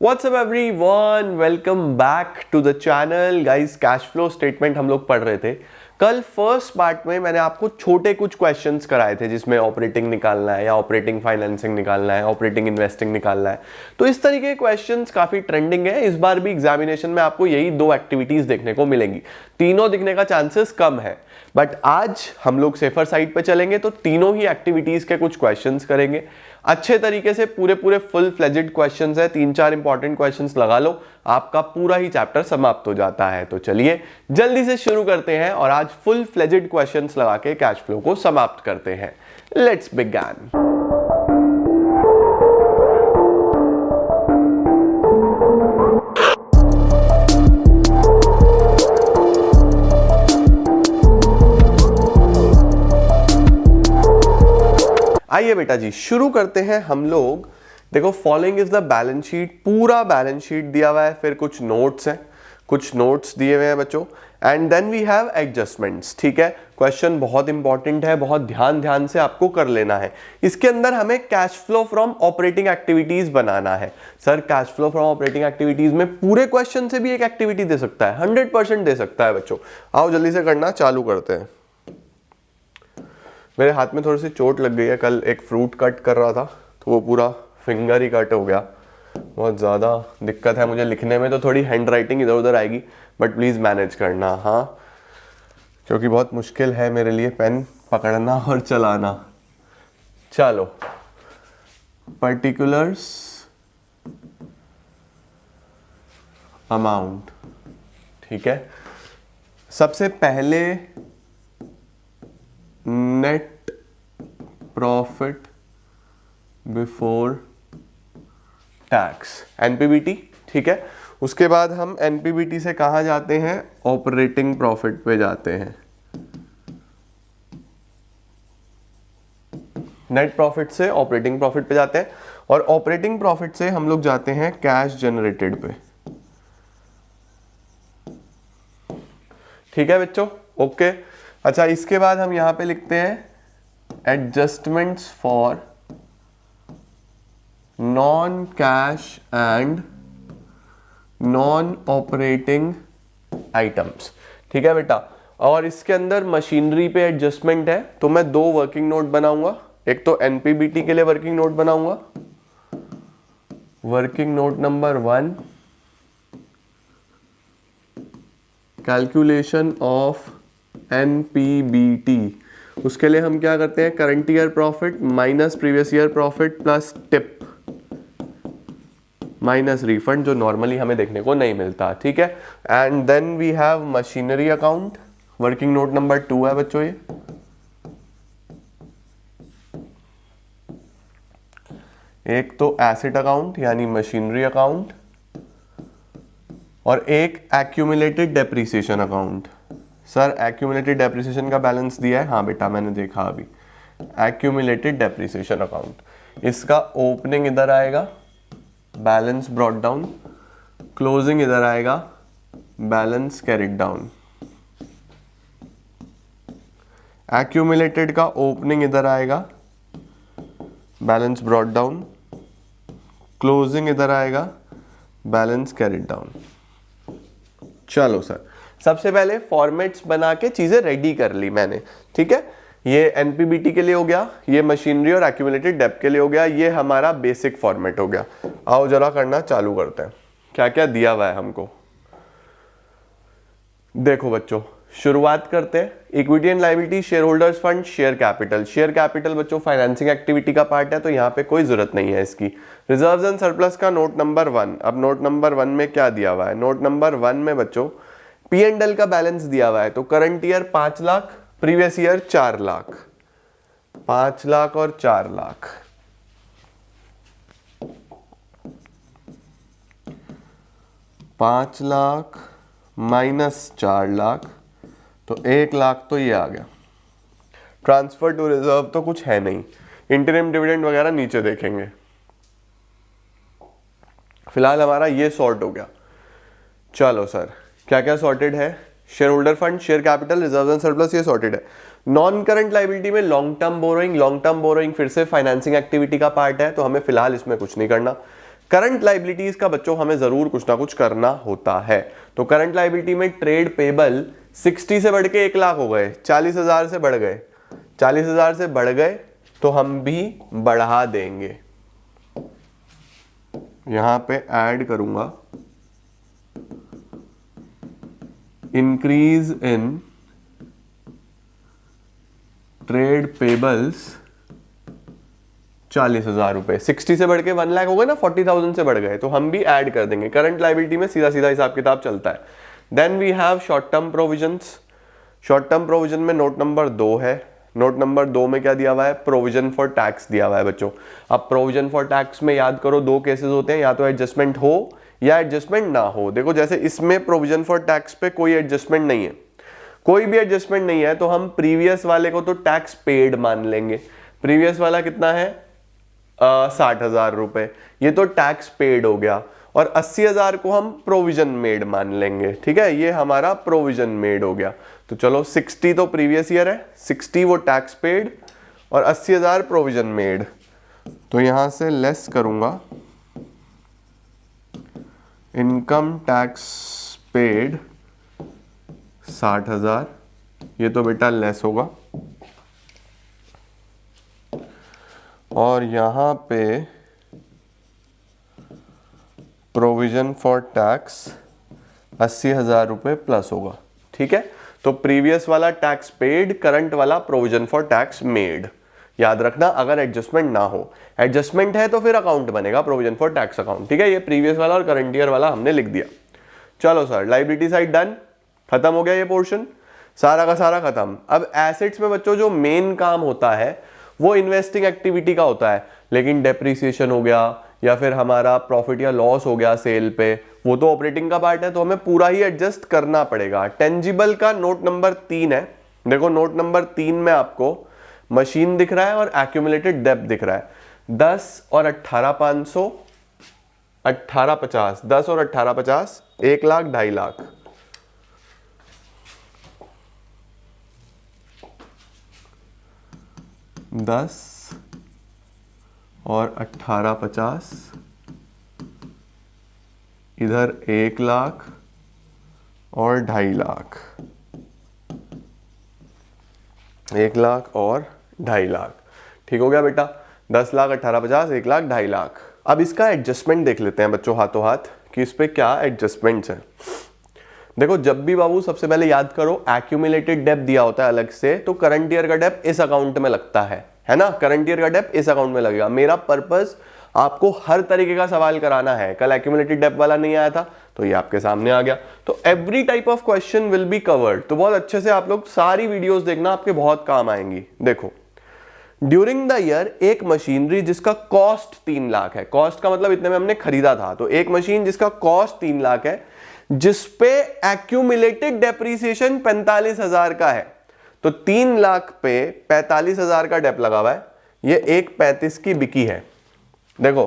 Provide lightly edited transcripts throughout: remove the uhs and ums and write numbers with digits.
WhatsApp everyone, welcome back to the channel. Guys, cash flow statement हम लोग पढ़ रहे थे। कल फर्स्ट पार्ट में मैंने आपको छोटे कुछ क्वेश्चंस कराए थे जिसमें ऑपरेटिंग निकालना है या ऑपरेटिंग फाइनेंसिंग निकालना है, ऑपरेटिंग इन्वेस्टिंग निकालना है। तो इस तरीके के क्वेश्चंस काफी ट्रेंडिंग है। इस बार भी एग्जामिनेशन में आपको यही दो एक्टिविटीज देखने को मिलेंगी। तीनों दिखने का चांसेस कम है, बट आज हम लोग सेफर साइड पे चलेंगे तो तीनों ही एक्टिविटीज के कुछ क्वेश्चंस करेंगे अच्छे तरीके से। पूरे फुल फ्लेजेड क्वेश्चंस है, 3-4 इंपॉर्टेंट क्वेश्चंस लगा लो, आपका पूरा ही चैप्टर समाप्त हो जाता है। तो चलिए जल्दी से शुरू करते हैं और आज फुल फ्लेजेड क्वेश्चंस लगा के कैश फ्लो को समाप्त करते हैं। Let's begin. आइए बेटा जी, शुरू करते हैं हम लोग। देखो, following is the balance sheet. पूरा बैलेंस शीट दिया हुआ है, फिर कुछ नोट्स हैं, कुछ नोट्स दिए हुए हैं बच्चों, and then we have adjustments. ठीक है, क्वेश्चन बहुत इंपॉर्टेंट है, बहुत ध्यान से आपको कर लेना है। इसके अंदर हमें cash flow from operating activities बनाना है। Sir, cash flow from operating activities में पूरे क्वेश्चन से भी एक एक्टिविटी दे सकता है, 100% दे सकता है बच्चों। आओ जल्दी से करना चालू करते हैं। मेरे हाथ में थोड़ी सी चोट लग गई है, कल एक फ्रूट कट कर रहा था तो वो पूरा फिंगर ही कट हो गया। बहुत ज़्यादा दिक्कत है मुझे लिखने में, तो थोड़ी हैंड राइटिंग इधर उधर आएगी, बट प्लीज़ मैनेज करना, हाँ, क्योंकि बहुत मुश्किल है मेरे लिए पेन पकड़ना और चलाना। चलो, पर्टिकुलर्स अमाउंट। ठीक है, सबसे पहले net profit before tax, NPBT. ठीक है, उसके बाद हम एनपीबीटी से कहाँ जाते हैं? ऑपरेटिंग प्रॉफिट पे जाते हैं। नेट प्रॉफिट से ऑपरेटिंग प्रॉफिट पे जाते हैं, और ऑपरेटिंग प्रॉफिट से हम लोग जाते हैं कैश जनरेटेड पे। ठीक है बच्चों, ओके। अच्छा, इसके बाद हम यहां पे लिखते हैं adjustments for non cash and non operating items. ठीक है बेटा, और इसके अंदर मशीनरी पे एडजस्टमेंट है, तो मैं दो वर्किंग नोट बनाऊंगा। एक तो एनपीबीटी के लिए वर्किंग नोट बनाऊंगा, working note number 1, calculation of NPBT. उसके लिए हम क्या करते हैं? Current year profit minus previous year profit plus tip minus refund, जो नॉर्मली हमें देखने को नहीं मिलता। ठीक है, and then we have machinery account, working note number 2 है बच्चों ये। एक तो एसेट अकाउंट यानी मशीनरी अकाउंट, और एक accumulated depreciation account. Sir, accumulated depreciation का बैलेंस दिया है? हाँ बेटा, मैंने देखा अभी। एक्यूमुलेटेड डेप्रिसिएशन अकाउंट, इसका ओपनिंग इधर आएगा, बैलेंस ब्रॉट डाउन, क्लोजिंग इधर आएगा, बैलेंस कैरिड डाउन। एक्यूमुलेटेड का ओपनिंग इधर आएगा, बैलेंस ब्रॉट डाउन, क्लोजिंग इधर आएगा, बैलेंस कैरिड डाउन। चलो सर, सबसे पहले फॉर्मेट्स बना के चीजें रेडी कर ली मैंने। ठीक है, ये एनपीबीटी के लिए हो गया, ये मशीनरी और एक्यूमुलेटेड डेप के लिए हो गया, ये हमारा बेसिक फॉर्मेट हो गया। आओ जरा करना चालू करते हैं, क्या क्या दिया हुआ है हमको। देखो बच्चों, शुरुआत करते हैं। Equity and liability, share holders fund, share capital. Share capital बच्चों फाइनेंसिंग एक्टिविटी का पार्ट है, तो यहाँ पे कोई जरूरत नहीं है इसकी। रिजर्व्स एंड सरप्लस का नोट नंबर 1। अब नोट नंबर 1 में क्या दिया हुआ है? नोट नंबर 1 में बच्चों पी एंड एल का बैलेंस दिया हुआ है, तो current year 5 lakh, previous year 4 lakh. 5 lakh और 4 लाख, 5 लाख माइनस 4 लाख, तो 1 लाख तो ये आ गया। ट्रांसफर टू रिजर्व तो कुछ है नहीं, इंटरिम डिविडेंड वगैरह नीचे देखेंगे। फिलहाल हमारा ये सॉर्ट हो गया। चलो सर, क्या क्या सॉर्टेड है? Share holder fund, share capital, reserve and surplus, ये सॉर्टेड है। नॉन करंट लायबिलिटी में लॉन्ग टर्म बोरोइंग फिर से फाइनेंसिंग एक्टिविटी का पार्ट है, तो हमें फिलहाल इसमें कुछ नहीं करना। करंट लाइबिलिटीज का बच्चों हमें जरूर कुछ ना कुछ करना होता है। तो करंट लाइबिलिटी में ट्रेड पेबल 60 से बढ़ के 1 लाख हो गए, 40,000 से बढ़ गए, 40,000 से बढ़ गए तो हम भी बढ़ा देंगे। यहां पे ऐड करूंगा इंक्रीज इन ट्रेड पेबल्स 40,000 रुपए, 60 से बढ़ के 1 लाख हो गए ना, 40,000 से बढ़ गए तो हम भी ऐड कर देंगे। करंट लाइबिलिटी में सीधा सीधा हिसाब किताब चलता है। Then we have short term provisions. Short term provision में नोट नंबर 2 है। नोट नंबर 2 में क्या दिया हुआ है? प्रोविजन फॉर टैक्स दिया हुआ है बच्चों। अब प्रोविजन फॉर टैक्स में याद करो 2 केसेस होते हैं, या तो एडजस्टमेंट हो या एडजस्टमेंट ना हो। देखो जैसे इसमें प्रोविजन फॉर टैक्स पे कोई एडजस्टमेंट नहीं है, कोई भी एडजस्टमेंट नहीं है, तो हम प्रीवियस वाले को तो टैक्स पेड मान लेंगे। प्रीवियस वाला कितना है? 60,000 रुपए, ये तो टैक्स पेड हो गया। और 80,000 को हम प्रोविजन मेड मान लेंगे, ठीक है, ये हमारा प्रोविजन मेड हो गया। तो चलो 60 तो प्रीवियस ईयर है, 60 वो टैक्स पेड और 80,000 प्रोविजन मेड। तो यहां से लेस करूंगा इनकम टैक्स पेड 60,000, ये तो बेटा लेस होगा। और यहां पे प्रोविजन फॉर टैक्स 80,000 रुपए प्लस होगा, ठीक है। तो प्रीवियस वाला टैक्स पेड, करंट वाला प्रोविजन फॉर टैक्स मेड। याद रखना अगर एडजस्टमेंट ना हो, एडजस्टमेंट है तो फिर अकाउंट बनेगा प्रोविजन फॉर टैक्स अकाउंट, ठीक है। ये प्रीवियस वाला और करंट ईयर वाला हमने लिख दिया। चलो सर, लाइबिलिटी साइड डन, खत्म हो गया ये पोर्शन, सारा का सारा खत्म। अब एसेट्स में बच्चों जो मेन काम होता है वो इन्वेस्टिंग एक्टिविटी का होता है, लेकिन डेप्रिसिएशन हो गया या फिर हमारा प्रॉफिट या लॉस हो गया सेल पे, वो तो ऑपरेटिंग का पार्ट है, तो हमें पूरा ही एडजस्ट करना पड़ेगा। टेंजिबल का नोट नंबर 3 है। देखो नोट नंबर 3 में आपको मशीन दिख रहा है और एक्यूमुलेटेड डेब्ट दिख रहा है। 10 और 18,500, 18,50, 10 और 18,50, 1 लाख, 2.5 लाख। दस और 18,50, इधर 1 लाख और 2.5 लाख, 1 लाख और 2.5 लाख, ठीक हो गया बेटा। 10 लाख, 18,50, 1 लाख, 2.5 लाख। अब इसका एडजस्टमेंट देख लेते हैं बच्चों हाथों हाथ कि इस पे क्या एडजस्टमेंट्स हैं। देखो जब भी बाबू सबसे पहले याद करो एक्यूमुलेटेड डेब्ट दिया होता है अलग से, तो करंट ईयर का डेब्ट इस अकाउंट में लगता है ना, करंट ईयर का डेब्ट इस अकाउंट में लगेगा। मेरा पर्पस आपको हर तरीके का सवाल कराना है। कल एक्यूमुलेटेड डेब्ट वाला नहीं आया था तो ये आपके सामने आ गया। तो every type of question will be covered, तो बहुत अच्छे से आप लोग सारी वीडियोस देखना, आपके बहुत काम आएंगी। देखो ड्यूरिंग द ईयर एक मशीनरी जिसका कॉस्ट 3 लाख है, कॉस्ट का मतलब इतने में हमने खरीदा था, तो एक मशीन जिसका कॉस्ट 3 लाख है जिसपे एक्यूमुलेटेड डेप्रिसिएशन 45,000 का है, तो 3 लाख पे 45,000 का डेप लगा हुआ है, ये 1.35 की बिकी है। देखो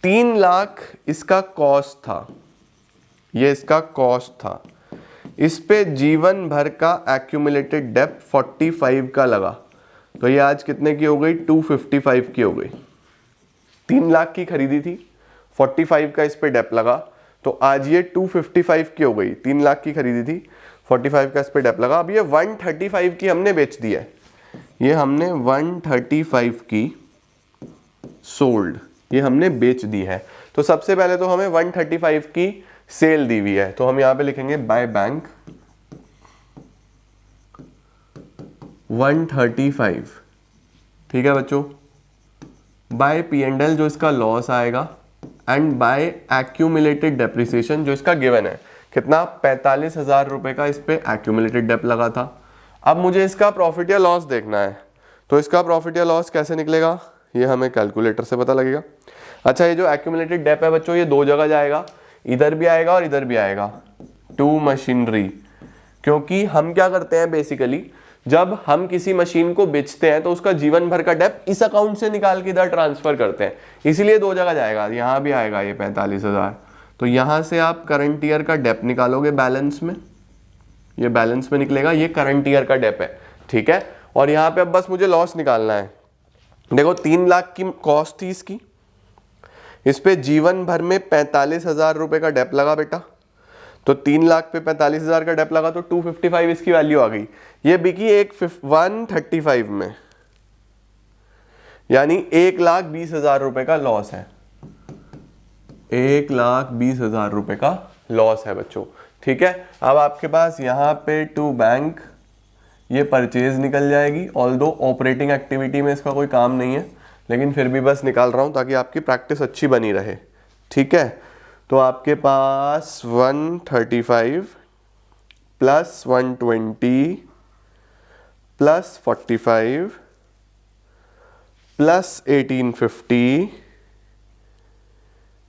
3 लाख इसका कॉस्ट था, ये इसका कॉस्ट था, इस पे जीवन भर का एक्यूमुलेटेड डेप 45 का लगा, तो ये आज कितने की हो गई? 255 की हो गई। 3 लाख की खरीदी थी, 45 का इस पे डेप लगा, तो आज ये 255 की हो गई। 3 लाख की खरीदी थी, 45 का इस पे डेप लगा। अब ये 135 की हमने बेच दी है, ये हमने 135 की सोल्ड, ये हमने बेच दी है। तो सबसे पहले तो हमें 135 की सेल दी हुई है, तो हम यहां पे लिखेंगे बाय बैंक 135, ठीक है बच्चों। बाय P&L जो इसका लॉस आएगा, एंड बाय एक्यूमुलेटेड डेप्रिसिएशन जो इसका गिवन है, कितना? 45,000 रुपए का इस पे एक्यूमुलेटेड डेप लगा था। अब मुझे इसका प्रॉफिट या लॉस देखना है, तो इसका प्रॉफिट या लॉस कैसे निकलेगा ये हमें कैलकुलेटर से पता लगेगा। अच्छा, ये जो एक्यूमुलेटेड डेप है बच्चों ये 2 जगह जाएगा, इधर भी आएगा और इधर भी आएगा, टू मशीनरी। क्योंकि हम क्या करते हैं बेसिकली, जब हम किसी मशीन को बेचते हैं तो उसका जीवन भर का डेप इस अकाउंट से निकाल के इधर ट्रांसफर करते हैं, इसीलिए 2 जगह जाएगा। यहां भी आएगा ये 45,000, तो यहां से आप करंट ईयर का डेप निकालोगे बैलेंस में, ये बैलेंस में निकलेगा, ये करंट ईयर का डेप है, ठीक है। और यहां पे अब बस मुझे लॉस निकालना है। देखो 3 लाख की कॉस्ट थी इसकी, इस पे जीवन भर में 45,000 रुपए का डेप लगा बेटा, तो 3 लाख पे 45,000 का डेप लगा तो 255 इसकी वैल्यू आ गई। ये बिकी 135 में, यानी 1,20,000 रुपए का लॉस है। 1,20,000 रुपए का लॉस है बच्चों, ठीक है। अब आपके पास यहाँ पे टू बैंक ये परचेज निकल जाएगी, ऑल्दो ऑपरेटिंग एक्टिविटी में इसका कोई काम नहीं है, लेकिन फिर भी बस निकाल रहा हूँ ताकि आपकी प्रैक्टिस अच्छी बनी रहे, ठीक है। तो आपके पास 135 plus 120 plus 45 plus 1850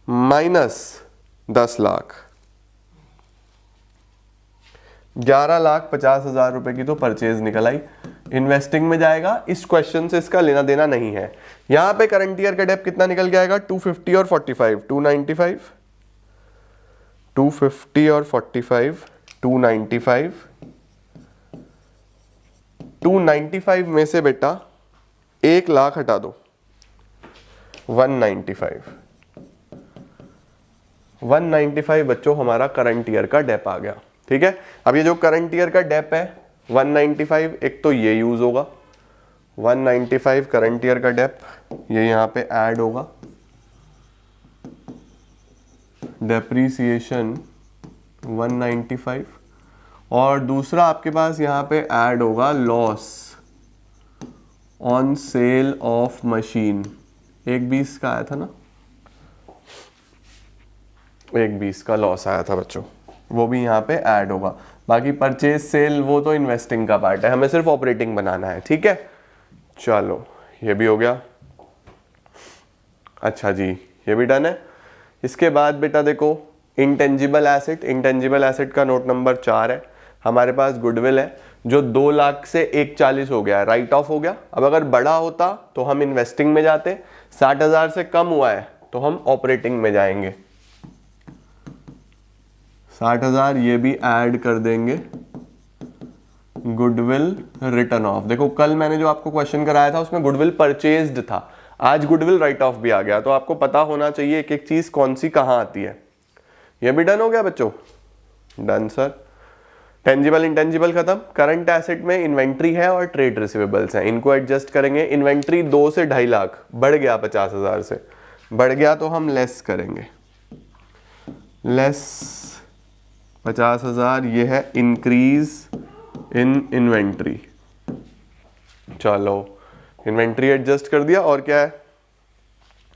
minus 10 lakh, 11,50,000 रुपए की तो परचेज निकल आई, इन्वेस्टिंग में जाएगा। इस क्वेश्चन से इसका लेना देना नहीं है। यहां पे करंट ईयर का डेप कितना निकल के आएगा, 250 और 45, 295, 250 और 45, 295, 295 में से बेटा 1 लाख हटा दो, 195, 195 बच्चों हमारा करंट ईयर का डेप आ गया, ठीक है। अब ये जो करंट ईयर का डेप है 195, एक तो ये यूज होगा 195 करंट ईयर का डेप, ये यहां पे ऐड होगा, डेप्रीसिएशन 195, और दूसरा आपके पास यहां पे ऐड होगा loss on sale of machine, 120 का आया था ना, 120 का लॉस आया था बच्चों, वो भी यहाँ पे ऐड होगा। बाकी परचेज सेल वो तो इन्वेस्टिंग का पार्ट है, हमें सिर्फ ऑपरेटिंग बनाना है, ठीक है। चलो ये भी हो गया। अच्छा जी, ये भी डन है। इसके बाद बेटा देखो इंटेंजिबल एसेट, इंटेंजिबल एसेट का नोट नंबर 4 है। हमारे पास गुडविल है जो 2 लाख से 140 हो गया, राइट ऑफ हो गया। अब अगर बड़ा होता तो हम इन्वेस्टिंग में जाते, 60,000 से कम हुआ है तो हम ऑपरेटिंग में जाएंगे। 60,000 ये भी ऐड कर देंगे, गुडविल रिटर्न ऑफ। देखो कल मैंने जो आपको क्वेश्चन कराया था उसमें गुडविल परचेज्ड था, आज गुडविल राइट ऑफ भी आ गया, तो आपको पता होना चाहिए एक एक चीज कौन सी कहां आती है। ये भी डन हो गया बच्चों, डन सर। टेंजिबल इंटेंजिबल खत्म। करंट एसेट में इन्वेंट्री है और ट्रेड रिसीवेबल्स हैं, इनको एडजस्ट करेंगे। इन्वेंट्री 2 से 2.5 लाख बढ़ गया, 50,000 से बढ़ गया तो हम लेस करेंगे, लेस 50,000, ये है इंक्रीज इन इन्वेंट्री। चलो इन्वेंट्री एडजस्ट कर दिया, और क्या है,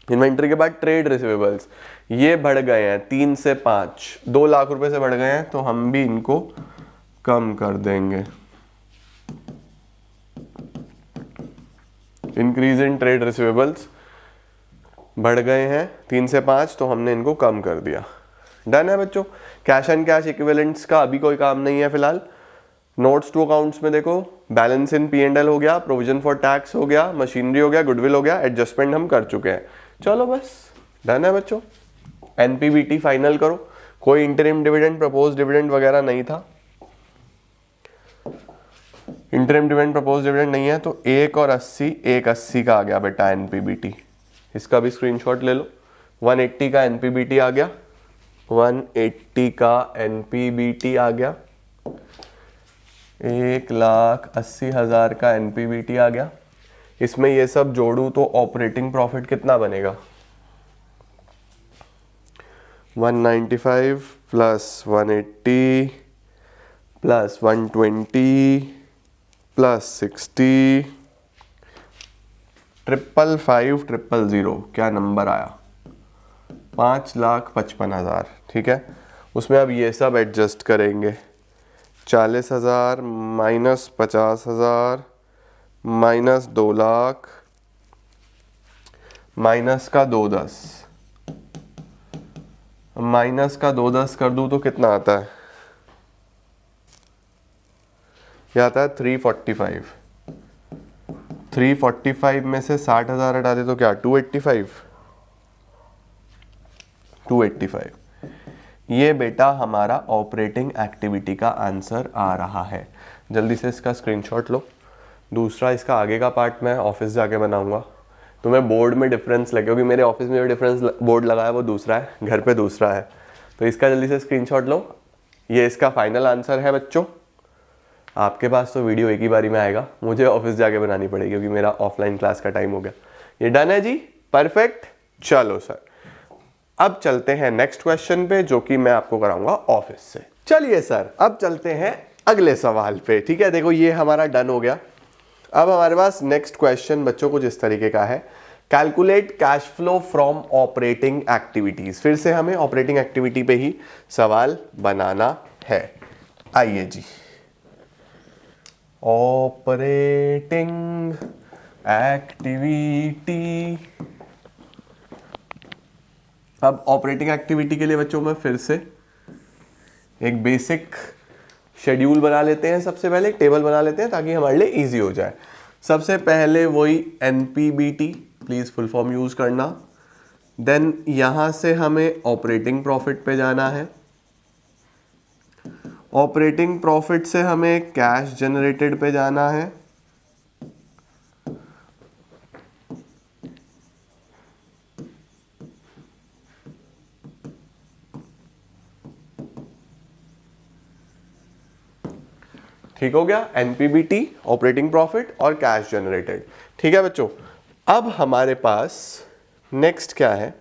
इन्वेंट्री के बाद ट्रेड रिसीवेबल्स ये बढ़ गए हैं 3 से 5, 2 लाख रुपए से बढ़ गए हैं, तो हम भी इनको कम कर देंगे। इंक्रीज इन ट्रेड रिसीवेबल्स बढ़ गए हैं 3 से 5, तो हमने इनको कम कर दिया। डन है बच्चों। कैश एंड कैश इक्विवेलेंट्स का अभी कोई काम नहीं है फिलहाल। नोट्स टू अकाउंट्स में देखो बैलेंस इन P&L हो गया, प्रोविजन फॉर टैक्स हो गया, मशीनरी हो गया, गुडविल हो गया, एडजस्टमेंट हम कर चुके हैं। चलो बस डन है बच्चों। NPBT फाइनल करो। कोई इंटरिम डिविडेंड, प्रपोज डिविडेंड वगैरह नहीं था, इंटरिम डिविडेंड प्रपोज डिविडेंड नहीं है, तो 1 और 80, 180 का आ गया बेटा NPBT। इसका भी स्क्रीनशॉट ले लो। 180 का NPBT आ गया, 180 का NPBT आ गया, 1,80,000 का NPBT आ गया। इसमें ये सब जोड़ू तो ऑपरेटिंग प्रॉफिट कितना बनेगा, 195 प्लस 180 प्लस 120 प्लस 60, 555,000, क्या नंबर आया, 5,55,000, ठीक है। उसमें अब ये सब एडजस्ट करेंगे, 40,000 माइनस 50,000 माइनस 2 लाख माइनस का 210, माइनस का 210 कर दूं तो कितना आता है, यह आता है 345। 345 में से 60,000 हटा दे तो क्या 285, 285। ये बेटा हमारा ऑपरेटिंग एक्टिविटी का आंसर आ रहा है। जल्दी से इसका स्क्रीनशॉट लो। दूसरा इसका आगे का पार्ट मैं ऑफिस जाके बनाऊंगा। तुम्हें बोर्ड में डिफरेंस लगे, क्योंकि मेरे ऑफिस में जो डिफरेंस बोर्ड लगा है वो दूसरा है, घर पे दूसरा है। तो इसका जल्दी से स्क्रीनशॉट लो। ये इसका फाइनल आंसर है बच्चों। आपके पास तो वीडियो एक ही बारी में आएगा, मुझे ऑफिस जाके बनानी पड़ेगी क्योंकि मेरा ऑफलाइन क्लास का टाइम हो गया। ये डन है जी, परफेक्ट। चलो सर, अब चलते हैं नेक्स्ट क्वेश्चन पे, जो कि मैं आपको कराऊंगा ऑफिस से। चलिए सर, अब चलते हैं अगले सवाल पे। ठीक है, देखो ये हमारा डन हो गया। अब हमारे पास नेक्स्ट क्वेश्चन बच्चों कुछ इस तरीके का है, calculate cash flow from operating activities. फिर से हमें ऑपरेटिंग एक्टिविटी पे ही सवाल बनाना है। आइए जी, ऑपरेटिंग एक्टिविटी। अब ऑपरेटिंग एक्टिविटी के लिए बच्चों में फिर से एक बेसिक शेड्यूल बना लेते हैं। सबसे पहले एक टेबल बना लेते हैं ताकि हमारे लिए इजी हो जाए। सबसे पहले वही NPBT, please full form use करना। देन यहां से हमें ऑपरेटिंग प्रॉफिट पे जाना है। ऑपरेटिंग प्रॉफिट से हमें कैश जनरेटेड पे जाना है। ठीक हो गया, एनपीबीटी, ऑपरेटिंग प्रॉफिट और कैश जनरेटेड। ठीक है बच्चों, अब हमारे पास नेक्स्ट क्या है,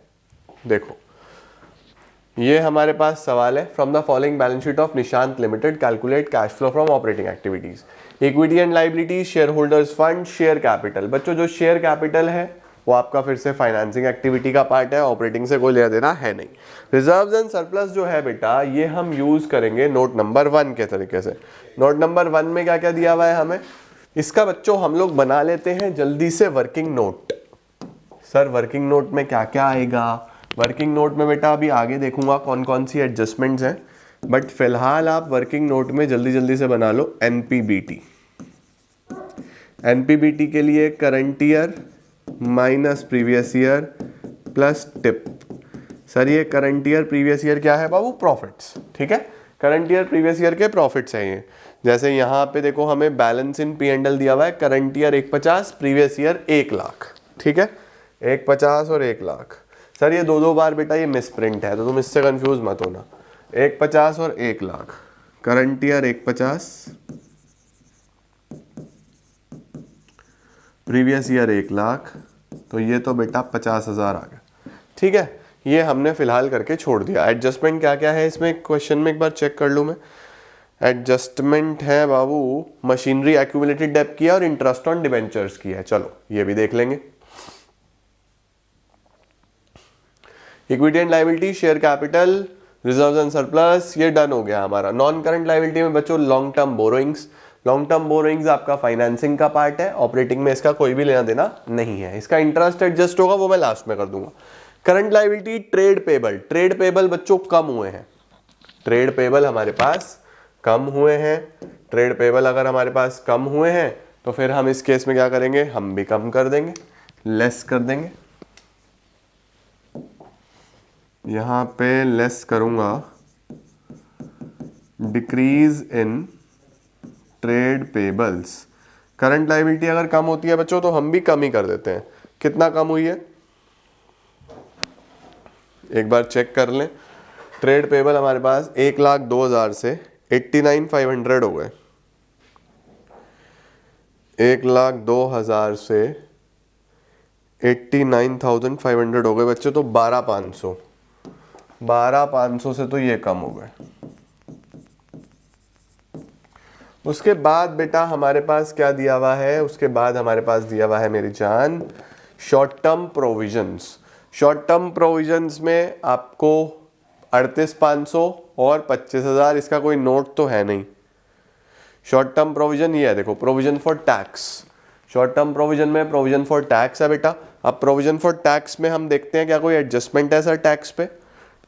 देखो ये हमारे पास सवाल है, from the following balance sheet of Nishant limited calculate cash flow from operating activities. Equity and liability, share holders fund, share capital. बच्चों जो शेयर कैपिटल है वो आपका फिर से फाइनेंसिंग एक्टिविटी का पार्ट है, ऑपरेटिंग से कोई लेना देना है नहीं। रिजर्व्स एंड सरप्लस जो है बेटा, ये हम यूज करेंगे नोट नंबर 1 के तरीके से। नोट नंबर 1 में क्या क्या दिया हुआ है हमें, इसका बच्चों हम लोग बना लेते हैं जल्दी से working note. Sir working note में क्या क्या आएगा, वर्किंग नोट में बेटा अभी आगे देखूंगा कौन कौन सी एडजस्टमेंट्स हैं, बट फिलहाल आप वर्किंग नोट में जल्दी जल्दी से बना लो एनपीबीटी। एनपीबीटी के लिए current year minus previous year plus tip. Sir ये करंट ईयर प्रीवियस ईयर क्या है बाबू, प्रॉफिट्स। ठीक है, करंट ईयर प्रीवियस ईयर के प्रॉफिट्स हैं ये। जैसे यहाँ पे देखो हमें balance in P and L दिया हुआ है, current year 150, previous year 1 lakh. ठीक है, 150 और 1 लाख। सर ये दो बार बेटा ये मिसप्रिंट है, तो तुम इससे कंफ्यूज मत होना। 150 और 1 lakh, current year 150, previous year 1 lakh, तो ये तो बेटा 50,000 आ गया। ठीक है, ये हमने फिलहाल करके छोड़ दिया। एडजस्टमेंट क्या क्या है इसमें क्वेश्चन में एक बार चेक कर लूँ मैं। एडजस्टमेंट है बाबू, मशीनरी एक्यूमुलेटेड डेब्ट किया और इंटरेस्ट ऑन डिबेंचर्स की है। चलो ये भी देख लेंगे। Equity and liability, share capital, reserves and surplus, ये डन हो गया हमारा। नॉन करंट लायबिलिटी में बच्चों long term borrowings. Long term borrowings आपका फाइनेंसिंग का पार्ट है, ऑपरेटिंग में इसका कोई भी लेना देना नहीं है। इसका इंटरेस्ट एडजस्ट होगा वो मैं लास्ट में कर दूंगा। Current liability, trade payable. Trade payable बच्चों कम हुए हैं, ट्रेड पेबल हमारे पास कम हुए हैं। ट्रेड पेबल अगर हमारे पास कम हुए हैं तो फिर हम इस केस में क्या करेंगे, हम भी कम कर देंगे, लेस कर देंगे। यहां पे लेस करूंगा, decrease in trade pebbles. Current liability अगर कम होती है बच्चों तो हम भी कम ही कर देते हैं। कितना कम हुई है एक बार चेक कर लें। ट्रेड पेबल हमारे पास 1,02,000 से 89,500 हो गए। 1,02,000 से 89,500 हो गए बच्चों, तो 12,500। 12,500 से तो ये कम हो गए। उसके बाद बेटा हमारे पास क्या दिया हुआ है, उसके बाद हमारे पास दिया हुआ है मेरी जान short term provisions. Short term provisions में आपको 38,500 और 25,000, इसका कोई नोट तो है नहीं। शॉर्ट टर्म प्रोविजन ये है, देखो provision for tax. Short term provision में प्रोविजन फॉर टैक्स है बेटा। अब प्रोविजन फॉर टैक्स में हम देखते हैं क्या कोई एडजस्टमेंट है सर टैक्स पे।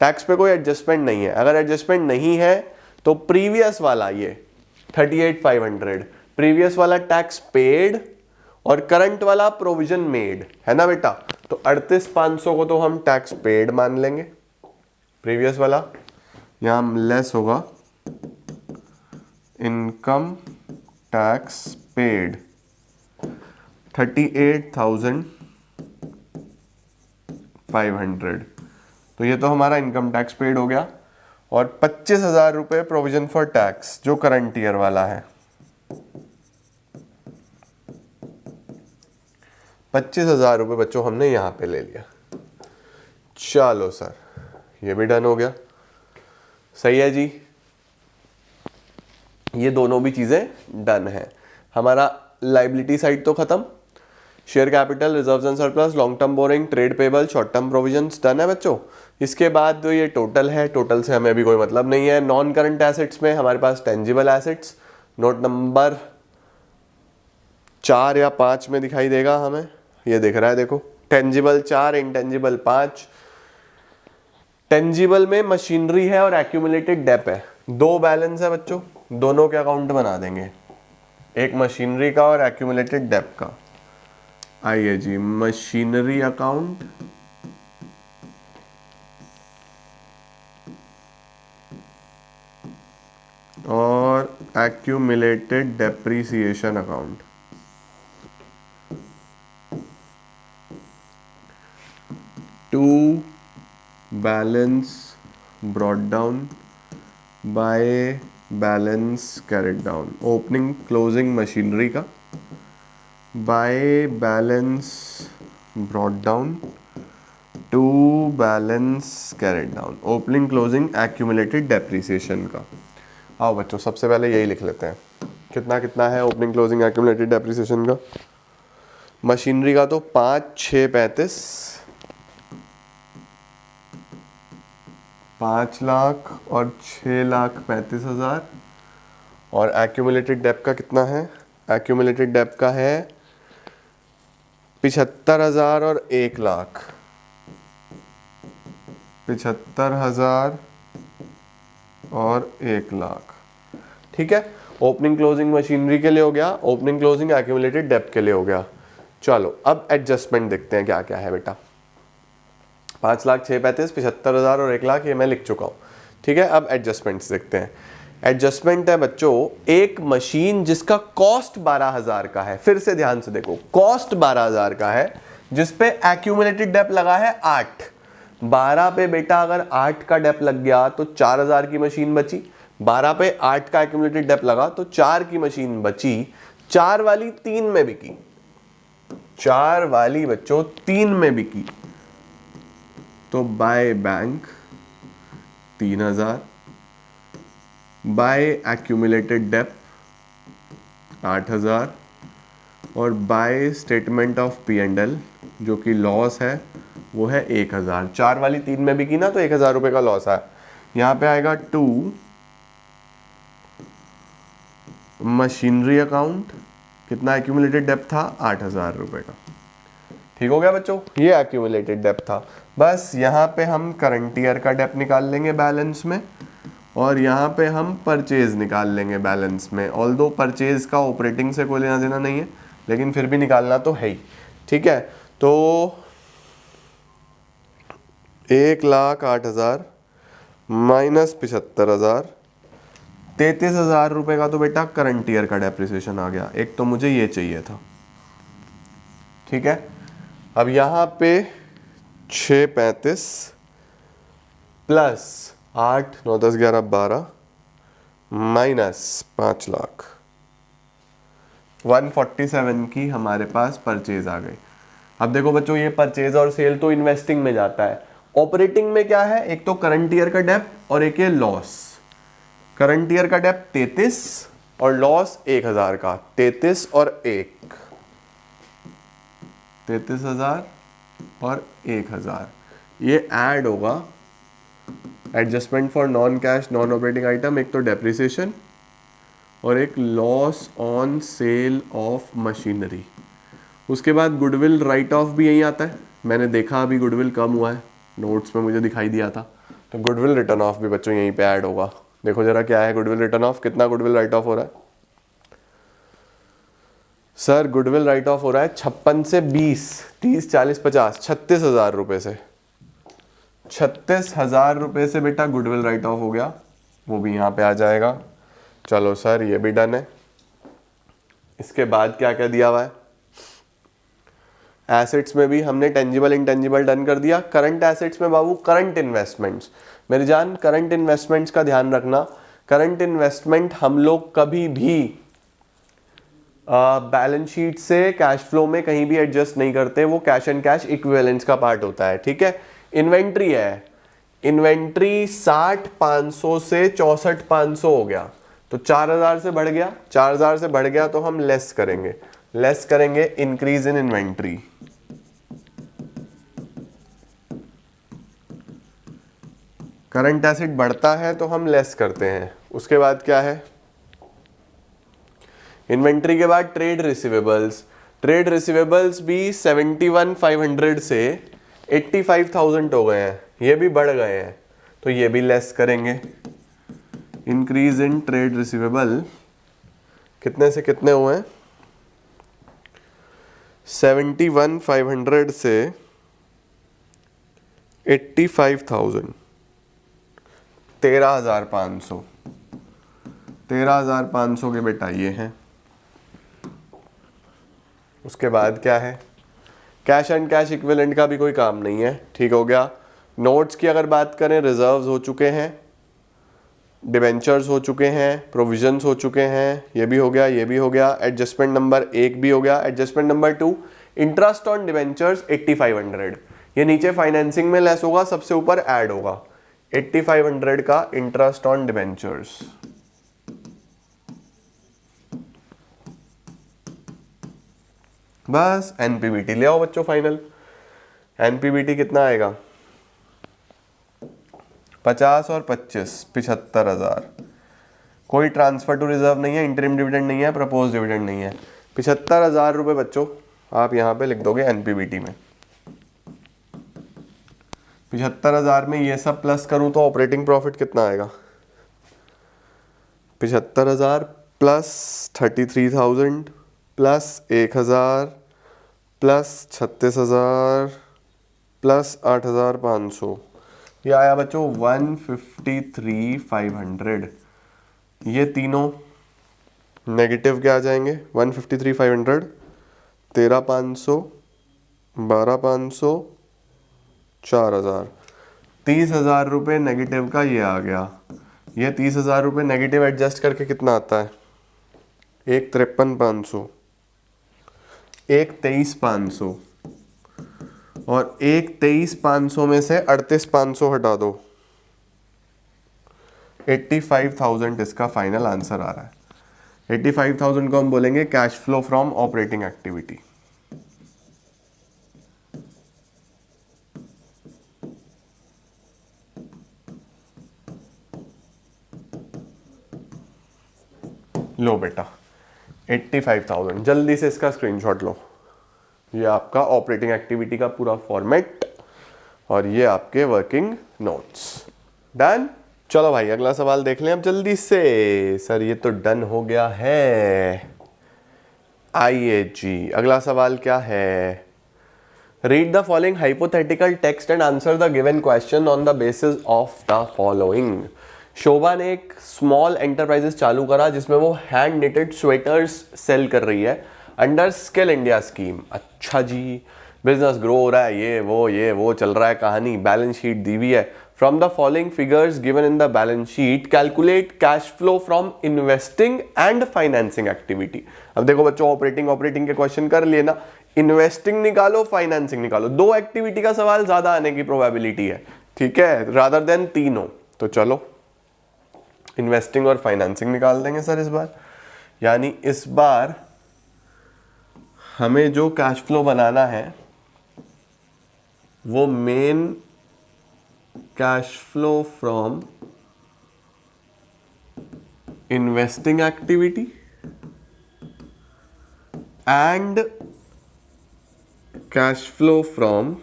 टैक्स पे कोई एडजस्टमेंट नहीं है। अगर एडजस्टमेंट नहीं है तो प्रीवियस वाला ये 38,500 प्रीवियस वाला टैक्स पेड और करंट वाला प्रोविजन मेड है ना बेटा। तो 38,500 को तो हम टैक्स पेड मान लेंगे, प्रीवियस वाला। यहां लेस होगा इनकम टैक्स पेड 38,000 500। तो ये तो हमारा इनकम टैक्स पेड हो गया। और 25,000 रुपये प्रोविजन फॉर टैक्स जो करंट ईयर वाला है, 25,000 रुपये बच्चों हमने यहां पे ले लिया। चलो सर, ये भी डन हो गया। सही है जी, ये दोनों भी चीजें डन है। हमारा लाइबिलिटी साइड तो खत्म, share capital, reserves and surplus, long term borrowing, trade payable, short term provisions done है बच्चों। इसके बाद जो ये टोटल है, टोटल से हमें अभी कोई मतलब नहीं है। नॉन करंट एसेट्स में हमारे पास टेंजिबल एसेट्स, नोट नंबर 4 या 5 में दिखाई देगा हमें, ये दिख रहा है देखो, टेंजिबल 4, इंटेंजिबल 5। टेंजिबल में मशीनरी है और एक्यूमुलेटेड डेप है, दो बैलेंस है बच्चों, दोनों के अकाउंट बना देंगे, एक मशीनरी का और एक्यूमुलेटेड डेप का। आइए जी, मशीनरी अकाउंट और accumulated depreciation account. To balance brought down by balance carried down. Opening closing machinery का by balance brought down to balance carried down. Opening closing accumulated depreciation का। आओ बच्चों, सबसे पहले यही लिख लेते हैं, कितना कितना है ओपनिंग क्लोजिंग एक्यूमुलेटेड डेप्रिसिएशन का। मशीनरी का तो 5 6 35, 5 लाख और 6,35,000। और एक्यूमुलेटेड डेप का कितना है, एक्यूमुलेटेड डेप का है 75,000 और 1 लाख। 75,000 और 1 लाख, ठीक है। ओपनिंग क्लोजिंग मशीनरी के लिए हो गया, ओपनिंग क्लोजिंग एक्यूमुलेटेड डेप के लिए हो गया। चलो अब एडजस्टमेंट देखते हैं क्या क्या है बेटा। 5 लाख 6 35, 75,000 और 1 लाख, ये मैं लिख चुका हूँ, ठीक है। अब एडजस्टमेंट्स देखते हैं। एडजस्टमेंट है बच्चों, एक मशीन जिसका कॉस्ट 12,000 का है, फिर से ध्यान से देखो, कॉस्ट 12,000 का है, जिसपे एक्यूमुलेटेड डेप लगा है 8। 12 पे बेटा अगर 8 का डेप लग गया तो 4,000 की मशीन बची। 12 पे 8 का एक्यूमुलेटेड डेप लगा तो 4 की मशीन बची। 4 वाली 3 में बिकी, 4 वाली बच्चों 3 में बिकी, तो by bank 3,000, by accumulated dep 8,000 और बाय स्टेटमेंट ऑफ P&L जो कि लॉस है वो है 1,000। 4 वाली 3 में बिकी ना, तो 1,000 रुपए का लॉस है। यहां पे आएगा 2 मशीनरी अकाउंट, कितना एक्यूमुलेटेड डेप था, 8,000 रुपए का। ठीक हो गया बच्चों, ये एक्यूमुलेटेड डेप था। बस यहाँ पे हम करंट ईयर का डेप निकाल लेंगे बैलेंस में, और यहाँ पे हम परचेज निकाल लेंगे बैलेंस में। ऑल्दो परचेज का ऑपरेटिंग से कोई लेना देना नहीं है, लेकिन फिर भी निकालना तो है ही, ठीक है। तो 1,08,000 माइनस 75,000, 33,000 रुपये का तो बेटा करंट ईयर का डेप्रिसिएशन आ गया। एक तो मुझे ये चाहिए था, ठीक है। अब यहाँ पे 635 प्लस 8 9 10 11 12 माइनस 5 लाख, 147 की हमारे पास परचेज आ गई। अब देखो बच्चों, ये परचेज और सेल तो इन्वेस्टिंग में जाता है। ऑपरेटिंग में क्या है, एक तो करंट ईयर का डेप और एक है लॉस। करंट ईयर का डेप 33 और लॉस 1,000 का, 33 और 1, 33,000 और 1,000, ये ऐड होगा। Adjustment for non cash non operating item, एक तो डेप्रिसिएशन और एक loss on sale of machinery. उसके बाद गुडविल राइट ऑफ भी यही आता है। मैंने देखा अभी गुडविल कम हुआ है, नोट्स में मुझे दिखाई दिया था, तो गुडविल रिटर्न ऑफ भी बच्चों यहीं पे ऐड होगा। देखो जरा क्या है गुडविल रिटर्न ऑफ, कितना गुडविल राइट ऑफ हो रहा है सर? गुडविल राइट ऑफ हो रहा है 56 से 20, 30 40 50, 36,000 रुपए से। 36,000 रुपए से बेटा गुडविल राइट ऑफ हो गया, वो भी यहाँ पे आ जाएगा। चलो सर, ये भी डन है। इसके बाद क्या क्या दिया हुआ है, एसेट्स में भी हमने टेंजिबल इंटेंजिबल डन कर दिया। करंट एसेट्स में बाबू करंट इन्वेस्टमेंट्स, मेरी जान करंट इन्वेस्टमेंट्स का ध्यान रखना। करंट इन्वेस्टमेंट हम लोग कभी भी बैलेंस शीट से कैश फ्लो में कहीं भी एडजस्ट नहीं करते, वो कैश एंड कैश इक्विवेलेंट्स का पार्ट होता है, ठीक है। इन्वेंट्री है, इन्वेंट्री 60,500 से 64,500 हो गया, तो 4,000 से बढ़ गया, 4,000 से बढ़ गया तो हम लेस करेंगे increase in inventory. Current asset बढ़ता है तो हम लेस करते हैं। उसके बाद क्या है, इन्वेंट्री के बाद ट्रेड रिसीवेबल्स। ट्रेड रिसीवेबल्स भी 71,500 से 85,000 हो गए हैं, ये भी बढ़ गए हैं, तो ये भी लेस करेंगे। इंक्रीज इन ट्रेड रिसीवेबल कितने से कितने हुए हैं, 71,500 से 85,000, 13,500, 13,500 के बेटा ये हैं। उसके बाद क्या है, कैश एंड कैश इक्विवेलेंट का भी कोई काम नहीं है, ठीक हो गया। नोट्स की अगर बात करें, रिजर्व्स हो चुके हैं, डिबेंचर्स हो चुके हैं, प्रोविजंस हो चुके हैं, ये भी हो गया, ये भी हो गया। एडजस्टमेंट नंबर 1 भी हो गया। Adjustment number 2 interest on debentures 8500, ये नीचे फाइनेंसिंग में लेस होगा, सबसे ऊपर ऐड होगा। 8500 का इंटरेस्ट ऑन डिबेंचर्स, बस एनपीबीटी ले आओ बच्चों फाइनल। एनपीबीटी कितना आएगा, 50 और 25 75,000। कोई ट्रांसफर टू रिजर्व नहीं है, इंटरिम डिविडेंड नहीं है, प्रपोज डिविडेंड नहीं है। 75,000 रुपये बच्चों आप यहाँ पे लिख दोगे एनपीबीटी में। 75,000 में ये सब प्लस करूँ तो ऑपरेटिंग प्रॉफिट कितना आएगा, 75,000 प्लस 33,000 प्लस 1,000 प्लस 36,000 प्लस 8,500, ये आया बच्चों 153,500। ये तीनों नेगेटिव क्या आ जाएंगे, 153,500, 13,500, 12,500, 4,000, 30,000 रुपये नेगेटिव का ये आ गया। ये 30,000 रुपये नेगेटिव एडजस्ट करके कितना आता है, 1,53,500, 1,23,500, और 1,23,500 में से 38,500 हटा दो, 85,000 इसका फाइनल आंसर आ रहा है। 85,000 को हम बोलेंगे cash flow from operating activity. लो बेटा 85,000, जल्दी से इसका स्क्रीनशॉट लो। ये आपका ऑपरेटिंग एक्टिविटी का पूरा फॉर्मेट और ये आपके वर्किंग नोट्स। डन। चलो भाई अगला सवाल देख लें अब जल्दी से। सर ये तो डन हो गया है। आइए जी अगला सवाल क्या है, read the following hypothetical text and answer the given question on the basis of the following. Shobha ने एक स्मॉल एंटरप्राइजेस चालू करा जिसमें वो हैंड निटेड स्वेटर्स सेल कर रही है अंडर स्किल इंडिया स्कीम। अच्छा जी, बिजनेस ग्रो हो रहा है, ये वो चल रहा है कहानी। बैलेंस शीट दी हुई है, from the following figures given in the balance sheet calculate cash flow from investing and financing activity. अब देखो बच्चों ऑपरेटिंग के क्वेश्चन कर लिए ना, इन्वेस्टिंग निकालो फाइनेंसिंग निकालो, दो एक्टिविटी का सवाल ज्यादा आने की प्रोबेबिलिटी है, ठीक है, रादर देन तीनों। तो चलो इन्वेस्टिंग और फाइनेंसिंग निकाल देंगे सर इस बार। यानी इस बार हमें जो कैश फ्लो बनाना है वो main cash flow from investing activity and cash flow from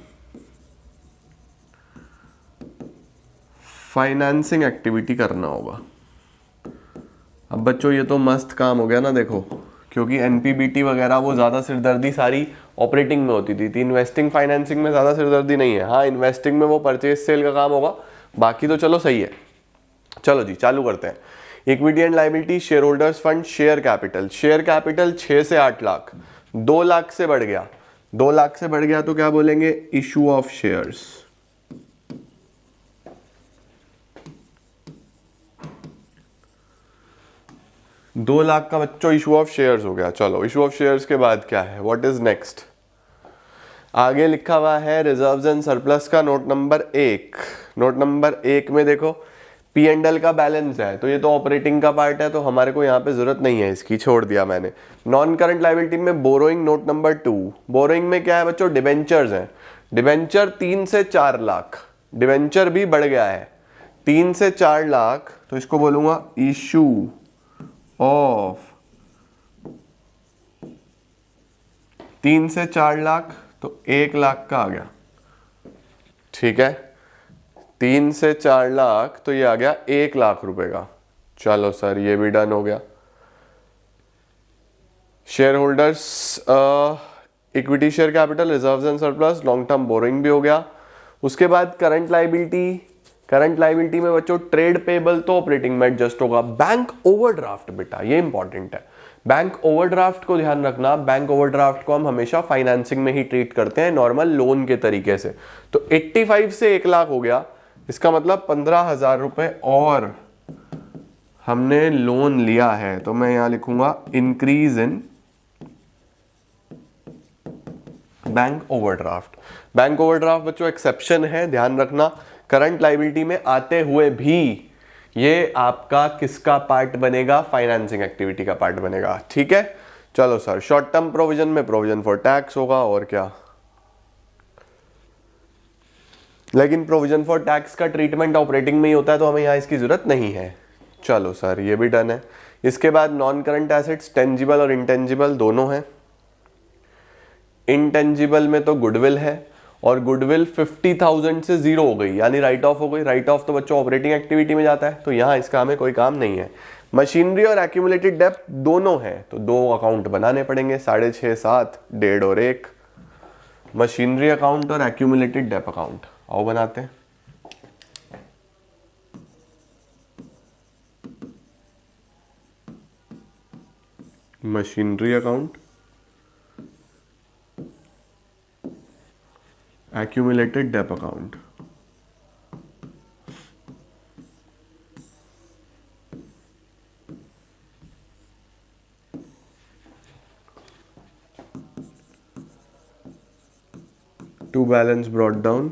financing activity करना होगा। अब बच्चों ये तो मस्त काम हो गया ना, देखो क्योंकि एनपीबीटी वगैरह वो ज़्यादा सिरदर्दी सारी ऑपरेटिंग में होती थी, इन्वेस्टिंग फाइनेंसिंग में ज़्यादा सिरदर्दी नहीं है। हाँ इन्वेस्टिंग में वो परचेज सेल का काम होगा, बाकी तो चलो सही है। चलो जी चालू करते हैं। Equity and liability, share holders fund, share capital 6 से 8 लाख, 2 लाख से बढ़ गया 2 लाख से बढ़ गया तो क्या बोलेंगे? Issue of shares. 2 लाख का बच्चों इशू ऑफ शेयर्स हो गया। चलो इशू ऑफ शेयर्स के बाद क्या है? What is next? आगे लिखा हुआ है रिजर्व्स एंड सरप्लस का नोट नंबर 1। नोट नंबर 1 में देखो पी एंड एल का बैलेंस है, तो ये तो ऑपरेटिंग का पार्ट है, तो हमारे को यहाँ पे जरूरत नहीं है इसकी, छोड़ दिया मैंने। नॉन करंट लायबिलिटी में बोरोइंग नोट नंबर 2। बोरोइंग में क्या है बच्चों? डिबेंचर्स हैं। डिबेंचर 3 से 4 लाख, डिबेंचर भी बढ़ गया है 3 से 4 लाख, तो इसको बोलूंगा इशू ऑफ 3 से 4 लाख, तो 1 लाख का आ गया। ठीक है, 3 से 4 लाख तो ये आ गया 1 लाख रुपए का। चलो सर ये भी डन हो गया। Share holders equity share capital, reserves and surplus, long term borrowing भी हो गया। उसके बाद करंट लायबिलिटी। करंट लायबिलिटी में बच्चों ट्रेड पेबल तो ऑपरेटिंग में एडजस्ट होगा। बैंक ओवरड्राफ्ट बेटा ये इंपॉर्टेंट है, बैंक ओवरड्राफ्ट को ध्यान रखना। बैंक ओवरड्राफ्ट को हम हमेशा फाइनेंसिंग में ही ट्रीट करते हैं, नॉर्मल लोन के तरीके से। तो 85 से 1 लाख हो गया, इसका मतलब 15,000 रुपए और हमने लोन लिया है, तो मैं यहां लिखूंगा increase in bank overdraft. Bank overdraft बच्चों एक्सेप्शन है, ध्यान रखना। करंट लायबिलिटी में आते हुए भी ये आपका किसका पार्ट बनेगा? फाइनेंसिंग एक्टिविटी का पार्ट बनेगा। ठीक है, चलो सर शॉर्ट टर्म प्रोविजन में प्रोविजन फॉर टैक्स होगा और क्या, लेकिन प्रोविजन फॉर टैक्स का ट्रीटमेंट ऑपरेटिंग में ही होता है, तो हमें यहां इसकी जरूरत नहीं है। चलो सर ये भी डन है। इसके बाद नॉन करंट एसेट्स टेंजिबल और इंटेंजिबल दोनों हैं। इंटेंजिबल में तो गुडविल है, और गुडविल 50,000 से 0 हो गई, यानी राइट ऑफ हो गई। राइट ऑफ तो बच्चों ऑपरेटिंग एक्टिविटी में जाता है, तो यहां इसका हमें कोई काम नहीं है। मशीनरी और एक्यूमुलेटेड डेप्ट दोनों हैं, तो 2 अकाउंट बनाने पड़ेंगे, 6.5, 7, 1.5 और 1। मशीनरी अकाउंट और एक्यूमुलेटेड डेप्ट अकाउंट आओ बनाते हैं। Machinery account, accumulated debt account। to balance brought down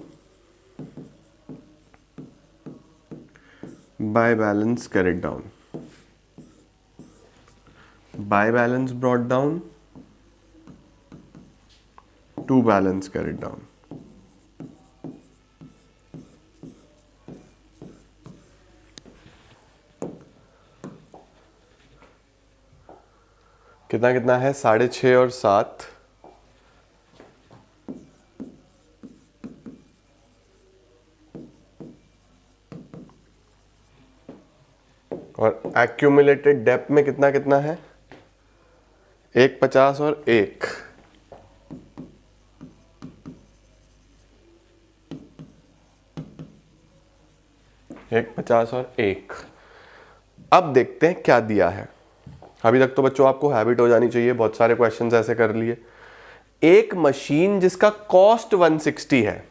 by balance carried down, by balance brought down to balance carried down। कितना कितना है? 6.5 और 7, और एक्यूमुलेटेड डेप्ट में कितना कितना है? 1.50 और 1। एक 50 और 1। अब देखते हैं क्या दिया है। अभी तक तो बच्चों आपको हैबिट हो जानी चाहिए, बहुत सारे क्वेश्चंस ऐसे कर लिए। एक मशीन जिसका कॉस्ट 160 है,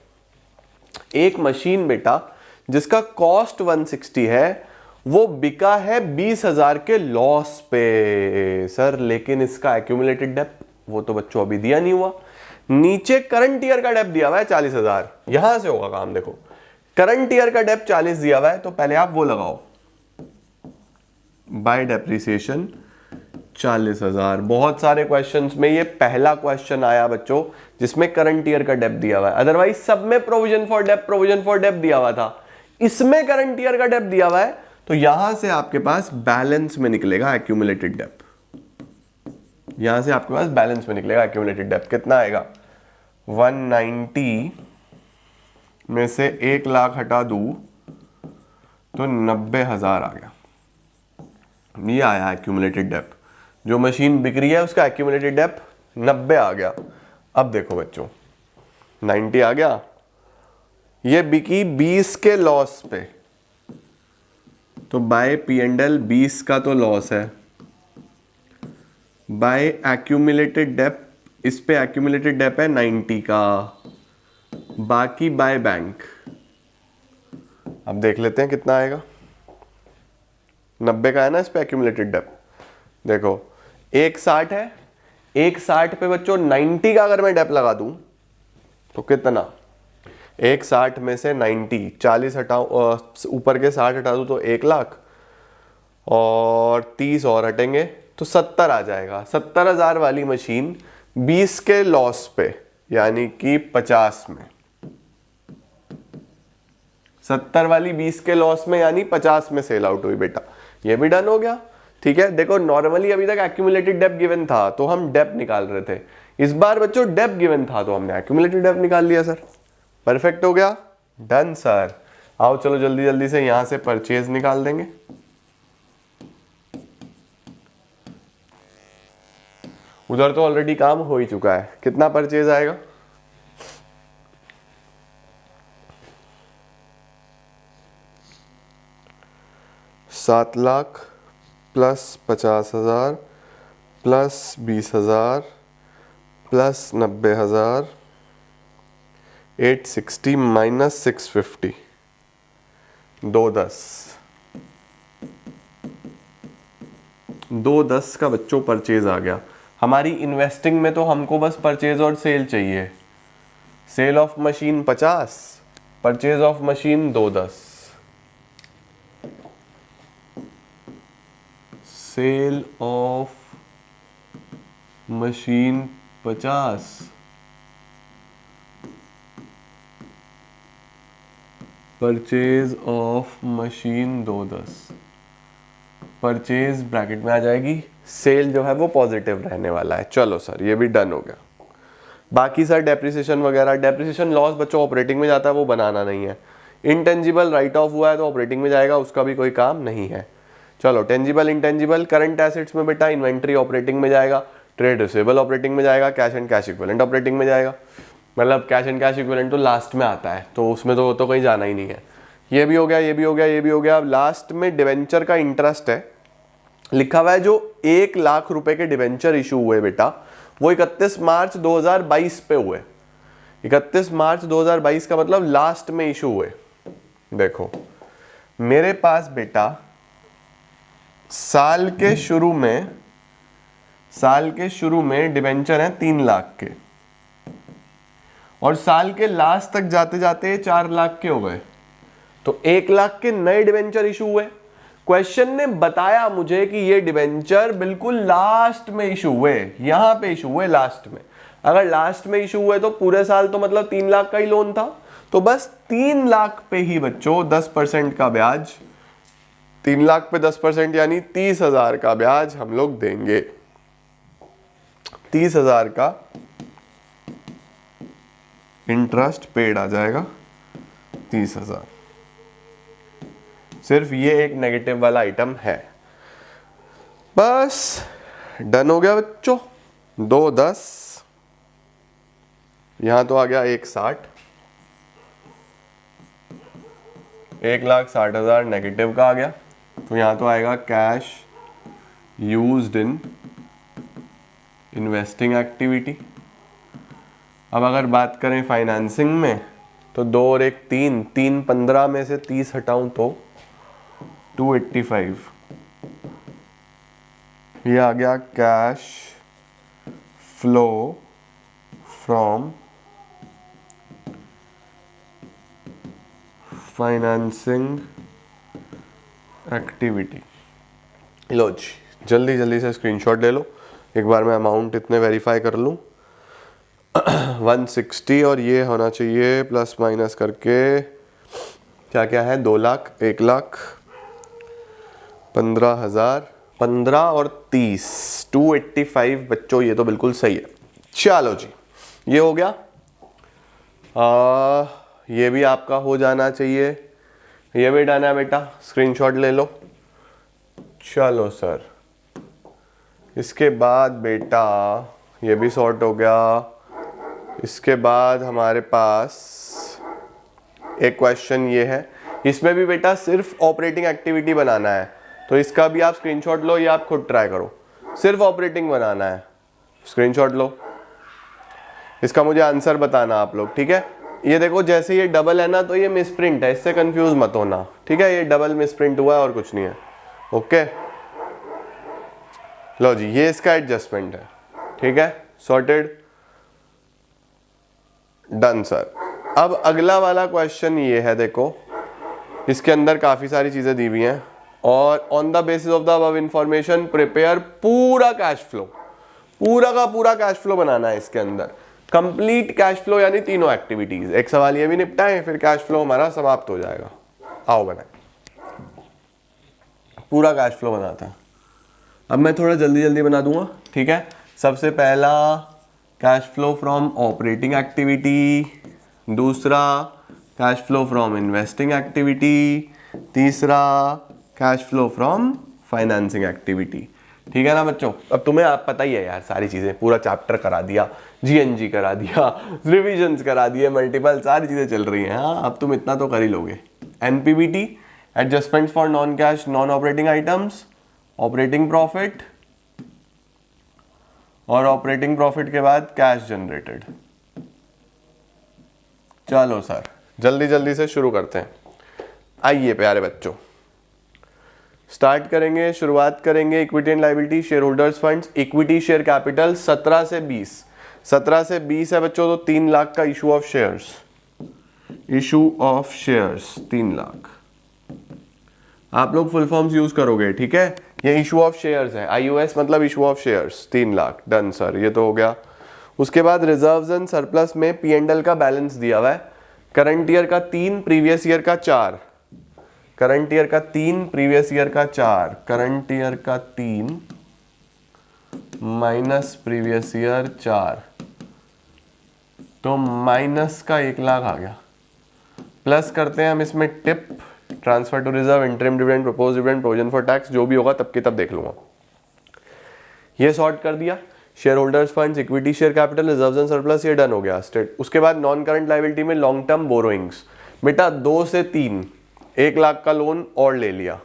एक मशीन बेटा जिसका कॉस्ट 160 है, वो बिका है 20,000 के लॉस पे सर, लेकिन इसका एक्यूमुलेटेड डेप्ट वो तो बच्चों अभी दिया नहीं हुआ। नीचे करंट ईयर का डेप्ट दिया हुआ है 40,000, यहां से होगा काम। देखो करंट ईयर का डेप्ट 40 दिया हुआ है, तो पहले आप वो लगाओ, बाय डेप्रिसिएशन 40,000। बहुत सारे क्वेश्चंस में ये पहला क्वेश्चन आया बच्चों जिसमें करंट ईयर का डेप्ट दिया हुआ है, अदरवाइज सब में प्रोविजन फॉर डेप्ट दिया हुआ था। इसमें करंट ईयर का डेप्ट दिया हुआ है, तो यहां से आपके पास बैलेंस में निकलेगा एक्यूमुलेटेड डेप्ट। यहां से आपके पास बैलेंस में निकलेगा एक्यूमुलेटेड डेप्ट। कितना आएगा? 190 में से 1 लाख हटा दूं तो 90,000 आ गया। ये आया एक्यूमुलेटेड डेप्ट। जो मशीन बिक रही है उसका एक्यूमुलेटेड डेप्ट 90 आ गया। अब देखो बच्चों 90 आ गया, ये बिकी 20 के लॉस पे, तो बाय P&L 20 का तो लॉस है, बाय एक्यूमुलेटेड डेप्ट इस पे एक्यूमुलेटेड डेप है 90 का, बाकी बाय बैंक। अब देख लेते हैं कितना आएगा। 90 का है ना इस पे एक्यूमुलेटेड डेप। देखो 160 है, 160 पे बच्चों 90 का अगर मैं डेप लगा दूं तो कितना, 160 में से 90, 40 हटाओ, ऊपर के 60 हटा दूं तो 1 लाख, और 30 और हटेंगे तो 70 आ जाएगा। 70,000 वाली मशीन 20 के लॉस पे यानी कि 50 में, 70 वाली 20 के लॉस में यानी 50 में सेल आउट हुई बेटा। ये भी डन हो गया। ठीक है, देखो नॉर्मली अभी तक एक्यूमुलेटेड डेप गिवन था तो हम डेप निकाल रहे थे, इस बार बच्चों डेप गिवन था तो हमने एक्यूमुलेटेड डेप निकाल लिया सर। परफेक्ट हो गया, डन सर। आओ चलो जल्दी जल्दी से यहां से परचेज निकाल देंगे। उधर तो ऑलरेडी काम हो ही चुका है। कितना परचेज आएगा, सात lakh plus 50,000 plus 20,000 plus 90,000, 860 minus 650, 210, 210 का बच्चों परचेज आ गया। हमारी इन्वेस्टिंग में तो हमको बस परचेज और सेल चाहिए। Sale of machine 50, purchase of machine 210। Sale of machine 50, purchase of machine 210। Purchase bracket में आ जाएगी, सेल जो है वो पॉजिटिव रहने वाला है। चलो सर ये भी डन हो गया। बाकी सर डेप्रिसिएशन वगैरह, डेप्रिसिएशन लॉस बच्चों ऑपरेटिंग में जाता है, वो बनाना नहीं है। इनटेंजिबल राइट ऑफ हुआ है तो ऑपरेटिंग में जाएगा, उसका भी कोई काम नहीं है। चलो टेंजिबल इंटेंजिबल, करंट एसेट्स में बेटा इन्वेंट्री ऑपरेटिंग में जाएगा, ट्रेड रिसीवेबल ऑपरेटिंग में जाएगा, cash and cash equivalent operating में जाएगा। मतलब कैश एंड कैश इक्विवेलेंट तो लास्ट में आता है तो उसमें तो कहीं जाना ही नहीं है। ये भी हो गया, ये भी हो गया, ये भी हो गया। अब लास्ट में डिवेंचर का इंटरेस्ट है लिखा हुआ है, जो 1 लाख रुपए के डिवेंचर इशू हुए बेटा वो 31 मार्च 2022 पे हुए। 31 मार्च 2022 का मतलब लास्ट में इशू हुए। देखो मेरे पास बेटा साल के शुरू में डिवेंचर हैं 3 लाख के, और साल के लास्ट तक जाते जाते 4 लाख के हो गए, तो 1 लाख के नए डिवेंचर इशू हुए। क्वेश्चन ने बताया मुझे कि ये डिवेंचर बिल्कुल लास्ट में इशू हुए, यहां पे इशू हुए लास्ट में। अगर लास्ट में इशू हुए तो पूरे साल तो मतलब 3 लाख का ही लोन था, तो बस 3 लाख पे ही बच्चों 10% का ब्याज, 3 लाख पे 10% यानी 30,000 का ब्याज हम लोग देंगे। 30,000 का इंटरेस्ट पेड आ जाएगा, 30,000। सिर्फ ये एक नेगेटिव वाला आइटम है। बस डन हो गया बच्चों। 210, यहां तो आ गया 160, 1,60,000 नेगेटिव का आ गया, तो यहां तो आएगा cash used in investing activity. अब अगर बात करें फाइनेंसिंग में तो 2 और 1 3, 3 15 में से 30 हटाऊं तो 285। ये आ गया cash flow from financing activity. लो जी जल्दी जल्दी से स्क्रीनशॉट ले लो, एक बार मैं अमाउंट इतने वेरीफाई कर लूं। 160 और ये होना चाहिए प्लस माइनस करके क्या क्या है, 2 लाख, 1 लाख, 15,000, 15 और 30, 285 बच्चों, ये तो बिल्कुल सही है। चलो जी ये हो गया। ये भी आपका हो जाना चाहिए, ये भी डन है बेटा, स्क्रीनशॉट ले लो। चलो सर इसके बाद बेटा ये भी सॉर्ट हो गया। इसके बाद हमारे पास एक क्वेश्चन ये है, इसमें भी बेटा सिर्फ ऑपरेटिंग एक्टिविटी बनाना है, तो इसका भी आप स्क्रीनशॉट लो या आप खुद ट्राई करो। सिर्फ ऑपरेटिंग बनाना है, स्क्रीनशॉट लो। इसका मुझे आंसर बताना आप लोग, ठीक है। ये देखो जैसे ये डबल है ना तो ये मिसप्रिंट है, इससे कंफ्यूज मत होना, ठीक है। ये डबल मिसप्रिंट हुआ है और कुछ नहीं है। ओके, लो जी, ये इसका एडजस्टमेंट है, ठीक है। Sorted, done sir. अब अगला वाला क्वेश्चन ये है, देखो इसके अंदर काफी सारी चीजें दी हुई हैं और on the basis of the above information prepare पूरा कैश फ्लो, पूरा का पूरा कैश फ्लो बनाना है इसके अंदर, कंप्लीट कैश फ्लो यानी तीनों एक्टिविटीज। एक सवाल ये भी निपटाएं, फिर कैश फ्लो हमारा समाप्त हो जाएगा। आओ बनाए, पूरा कैश फ्लो बनाता है। अब मैं थोड़ा जल्दी जल्दी बना दूंगा, ठीक है। सबसे पहला cash flow from operating activity, दूसरा cash flow from investing activity, तीसरा cash flow from financing activity, ठीक है ना बच्चों। अब तुम्हें आप पता ही है यार सारी चीजें, पूरा चैप्टर करा दिया, जीएनजी करा दिया, रिविजन्स करा दिए, मल्टीपल सारी चीजें चल रही हैं। हाँ, अब तुम इतना तो कर ही लोगे। NPBT, adjustments for non cash non operating items, operating profit और ऑपरेटिंग प्रॉफिट के बाद कैश जनरेटेड। चलो सर जल्दी जल्दी से शुरू करते हैं। आइए प्यारे बच्चों, स्टार्ट करेंगे, शुरुआत करेंगे। Equity and liability, share holders funds, equity share capital 17 से 20, 17 से 20 है बच्चों, तो 3 लाख का issue of shares, issue of shares 3 lakh. आप लोग फुल फॉर्म्स यूज करोगे, ठीक है। ये इशू ऑफ शेयर्स है, आईओएस मतलब issue of shares 3 lakh. Done sir, ये तो हो गया। उसके बाद रिजर्व्स एंड सरप्लस में P&L का बैलेंस दिया हुआ है, करंट ईयर का 3, प्रीवियस ईयर का 4, करंट ईयर का 3, प्रीवियस ईयर का 4, करंट ईयर का 3 माइनस प्रीवियस ईयर 4, तो माइनस का 1 लाख आ गया। प्लस करते हैं हम इसमें tip, transfer to reserve, interim dividend, propose dividend, provision for tax, जो भी होगा तब के तब देख लूंगा। ये सॉर्ट कर दिया। Share holders funds, equity share capital, reserves and surplus, ये डन हो गया स्टेट। उसके बाद नॉन करंट लायबिलिटी में लॉन्ग टर्म बोरोइंग्स, बेटा 2 से 3 1 लाख का लोन और ले लिया,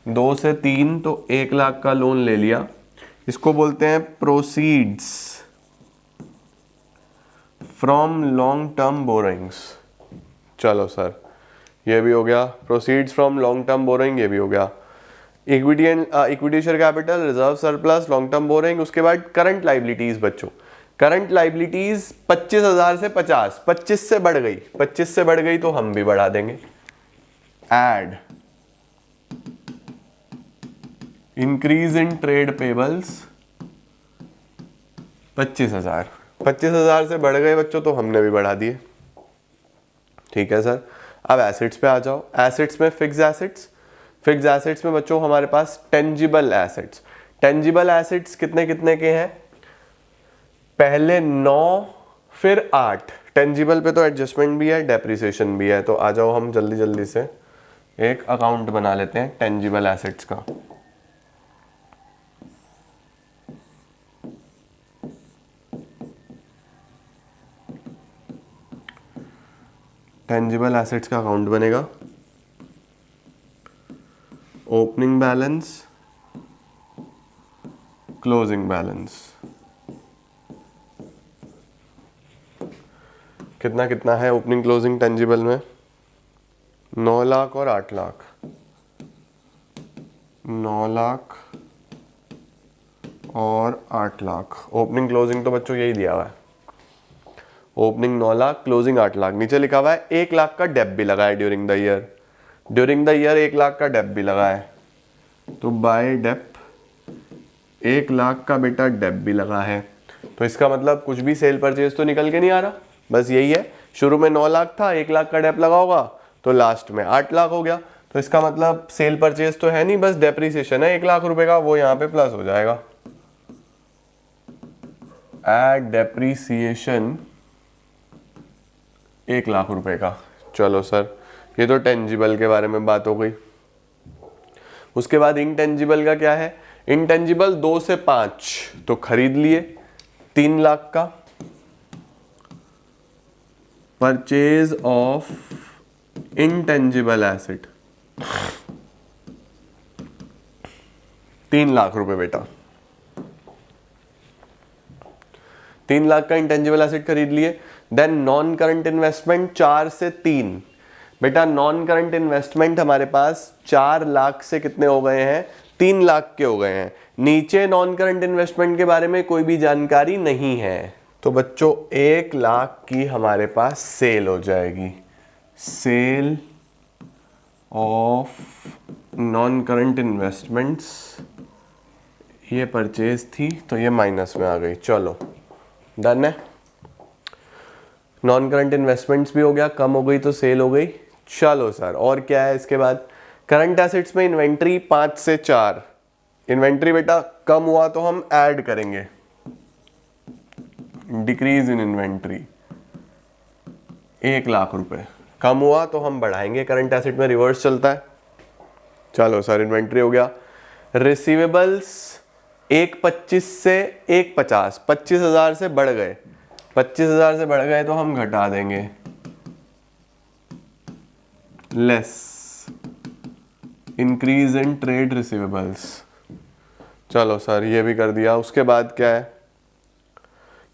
2 से 3 तो 1 लाख का लोन ले लिया। इसको बोलते हैं proceeds from long term borrowings. चलो सर ये भी हो गया, proceeds from long term borrowing, ये भी हो गया। Equity and equity share capital, reserve surplus, long term borrowing. उसके बाद करंट लायबिलिटीज बच्चों, करंट लायबिलिटीज 25,000 से 50, 25 से बढ़ गई, 25 से बढ़ गई तो हम भी बढ़ा देंगे। Add increase in trade payables 25,000, 25,000 से बढ़ गए बच्चों तो हमने भी बढ़ा दिए, ठीक है सर। अब एसेट्स पे आ जाओ। एसेट्स में फिक्स एसेट्स, फिक्स एसेट्स में बच्चों हमारे पास टेंजिबल एसेट्स, टेंजिबल एसेट्स कितने कितने के हैं, पहले 9 फिर 8। टेंजिबल पे तो एडजस्टमेंट भी है, डेप्रिसिएशन भी है, तो आ जाओ हम जल्दी जल्दी से एक अकाउंट बना लेते हैं टेंजिबल एसेट्स का। टेंजिबल एसेट्स का अकाउंट बनेगा, ओपनिंग बैलेंस, क्लोजिंग बैलेंस, कितना कितना है ओपनिंग क्लोजिंग टेंजिबल में, 9 लाख और 8 लाख, 9 लाख और 8 लाख। ओपनिंग क्लोजिंग तो बच्चों यही दिया हुआ है, ओपनिंग 9 लाख, क्लोजिंग 8 लाख। नीचे लिखा हुआ है 1 लाख का डेप भी लगा है during the year, during the year 1 lakh का डेप भी लगा है, तो बाय डेप 1 लाख का बेटा डेप भी लगा है। तो इसका मतलब कुछ भी सेल परचेज तो निकल के नहीं आ रहा, बस यही है। शुरू में 9 लाख था, 1 लाख का डेप लगा होगा तो लास्ट में 8 लाख हो गया, तो इसका मतलब सेल परचेज तो है नहीं, बस डेप्रिसिएशन है 1 लाख रुपए का, वो यहाँ पे प्लस हो जाएगा। एड डेप्रिसिएशन 1 लाख रुपए का। चलो सर ये तो टेंजिबल के बारे में बात हो गई। उसके बाद इनटेंजिबल का क्या है, इनटेंजिबल 2 से 5 तो खरीद लिए 3 लाख का, purchase of intangible asset 3 lakh रुपए बेटा, 3 लाख का इंटेंजिबल एसेट खरीद लिए। देन नॉन करंट इन्वेस्टमेंट 4 से 3। बेटा नॉन करंट इन्वेस्टमेंट हमारे पास 4 लाख से कितने हो गए हैं, 3 लाख के हो गए हैं। नीचे नॉन करंट इन्वेस्टमेंट के बारे में कोई भी जानकारी नहीं है, तो बच्चों 1 लाख की हमारे पास सेल हो जाएगी। Sale of non current investments, ये परचेज थी तो ये माइनस में आ गई। चलो डन है। नॉन करंट इन्वेस्टमेंट्स भी हो गया, कम हो गई तो सेल हो गई। चलो सर और क्या है इसके बाद, करंट एसेट्स में इन्वेंट्री 5 से 4। इन्वेंट्री बेटा कम हुआ तो हम ऐड करेंगे, डिक्रीज इन इन्वेंट्री 1 लाख रुपए, कम हुआ तो हम बढ़ाएंगे, करंट एसेट में रिवर्स चलता है। चलो सर इन्वेंट्री हो गया। रिसीवेबल्स 1.25 से 1.50, 25,000 से बढ़ गए, 25,000 से बढ़ गए तो हम घटा देंगे, less increase in trade receivables. चलो सर ये भी कर दिया। उसके बाद क्या है,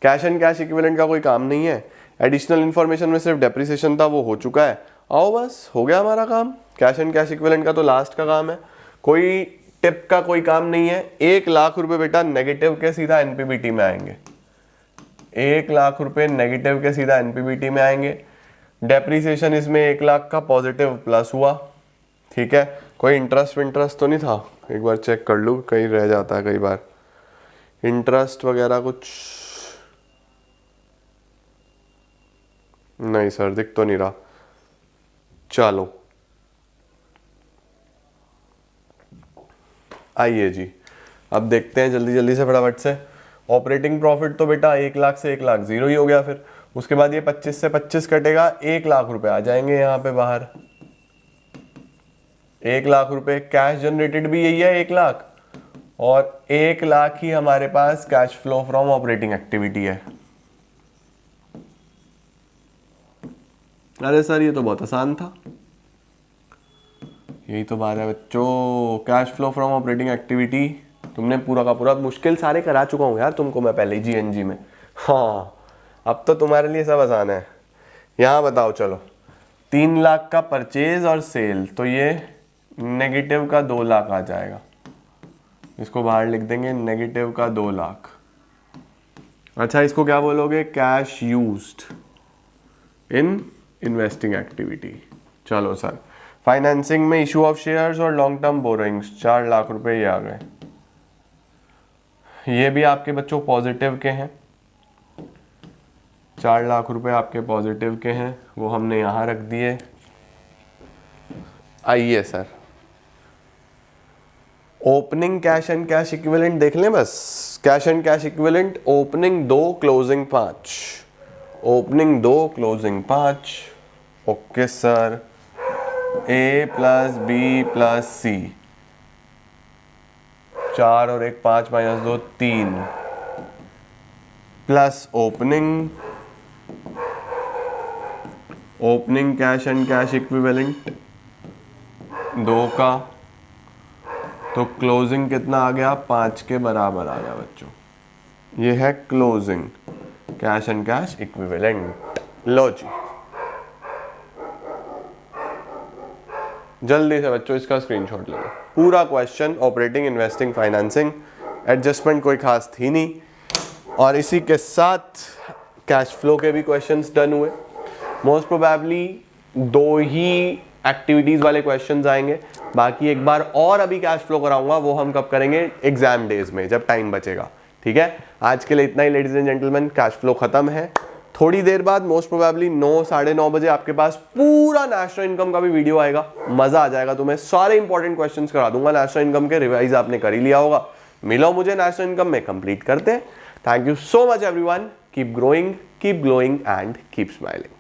कैश एंड कैश इक्विवेलेंट का कोई काम नहीं है, एडिशनल इंफॉर्मेशन में सिर्फ डेप्रिसिएशन था वो हो चुका है। आओ बस हो गया हमारा काम। कैश एंड कैश इक्विवेलेंट का तो लास्ट का काम है, कोई टिप का कोई काम नहीं है। 1 लाख रुपए बेटा नेगेटिव के सीधा एनपीबीटी में आएंगे, 1 लाख रुपए नेगेटिव के सीधा एनपीबीटी में आएंगे। डेप्रिसिएशन इसमें 1 लाख का पॉजिटिव प्लस हुआ, ठीक है। कोई इंटरेस्ट तो नहीं था, एक बार चेक कर लूँ, कहीं रह जाता है कई बार इंटरेस्ट वगैरह कुछ, नहीं सर दिख तो नहीं रहा। चलो आइए जी अब देखते हैं जल्दी जल्दी से फटाफट से। ऑपरेटिंग प्रॉफिट तो बेटा 1 लाख से 1 लाख जीरो ही हो गया, फिर उसके बाद ये 25 से 25 कटेगा, 1 लाख रुपए आ जाएंगे यहाँ पे बाहर। 1 लाख रुपए कैश जनरेटेड भी यही है 1 लाख, और 1 लाख ही हमारे पास cash flow from operating activity है। अरे सर ये तो बहुत आसान था, यही तो बात है बच्चों। Cash flow from operating activity तुमने पूरा का पूरा, मुश्किल सारे करा चुका हूँ यार तुमको मैं पहले जीएनजी में। हाँ अब तो तुम्हारे लिए सब आसान है। यहाँ बताओ चलो, 3 लाख का परचेज और सेल, तो ये नेगेटिव का 2 लाख आ जाएगा, इसको बाहर लिख देंगे नेगेटिव का 2 लाख। अच्छा इसको क्या बोलोगे, cash used in investing activity. चलो सर फाइनेंसिंग में इशू ऑफ शेयर्स और लॉन्ग टर्म बोरोइंग्स 4 लाख रुपए ये आ गए, ये भी आपके बच्चों पॉजिटिव के हैं, 4 लाख रुपए आपके पॉजिटिव के हैं, वो हमने यहां रख दिए। आइए sir opening cash and cash equivalent देख लें बस। Cash and cash equivalent opening 2 closing 5, opening 2 closing 5। Okay sir, A plus B plus C, 4 और 1 5 minus 2 3, plus opening cash and cash equivalent 2 का, तो क्लोजिंग कितना आ गया, 5 के बराबर आ गया बच्चों। ये है closing cash and cash equivalent. लो जी जल्दी से बच्चों इसका स्क्रीनशॉट ले लो। पूरा question operating investing financing, adjustment कोई खास थी नहीं, और इसी के साथ कैश फ्लो के भी क्वेश्चंस डन हुए। मोस्ट प्रोबेबली 2 ही एक्टिविटीज वाले क्वेश्चंस आएंगे, बाकी एक बार और अभी कैश फ्लो कराऊंगा, वो हम कब करेंगे, एग्जाम डेज में जब टाइम बचेगा। ठीक है, आज के लिए इतना ही ladies and gentleman, cash flow खत्म है। थोड़ी देर बाद मोस्ट प्रोबेबली 9 साढ़े 9 बजे आपके पास पूरा नेशनल इनकम का भी वीडियो आएगा, मजा आ जाएगा तुम्हें। सारे इंपॉर्टेंट क्वेश्चंस करा दूंगा नेशनल इनकम के, रिवाइज आपने कर ही लिया होगा। मिलो मुझे नेशनल इनकम में, कंप्लीट करते हैं। Thank you so much everyone, keep growing, keep glowing and keep smiling.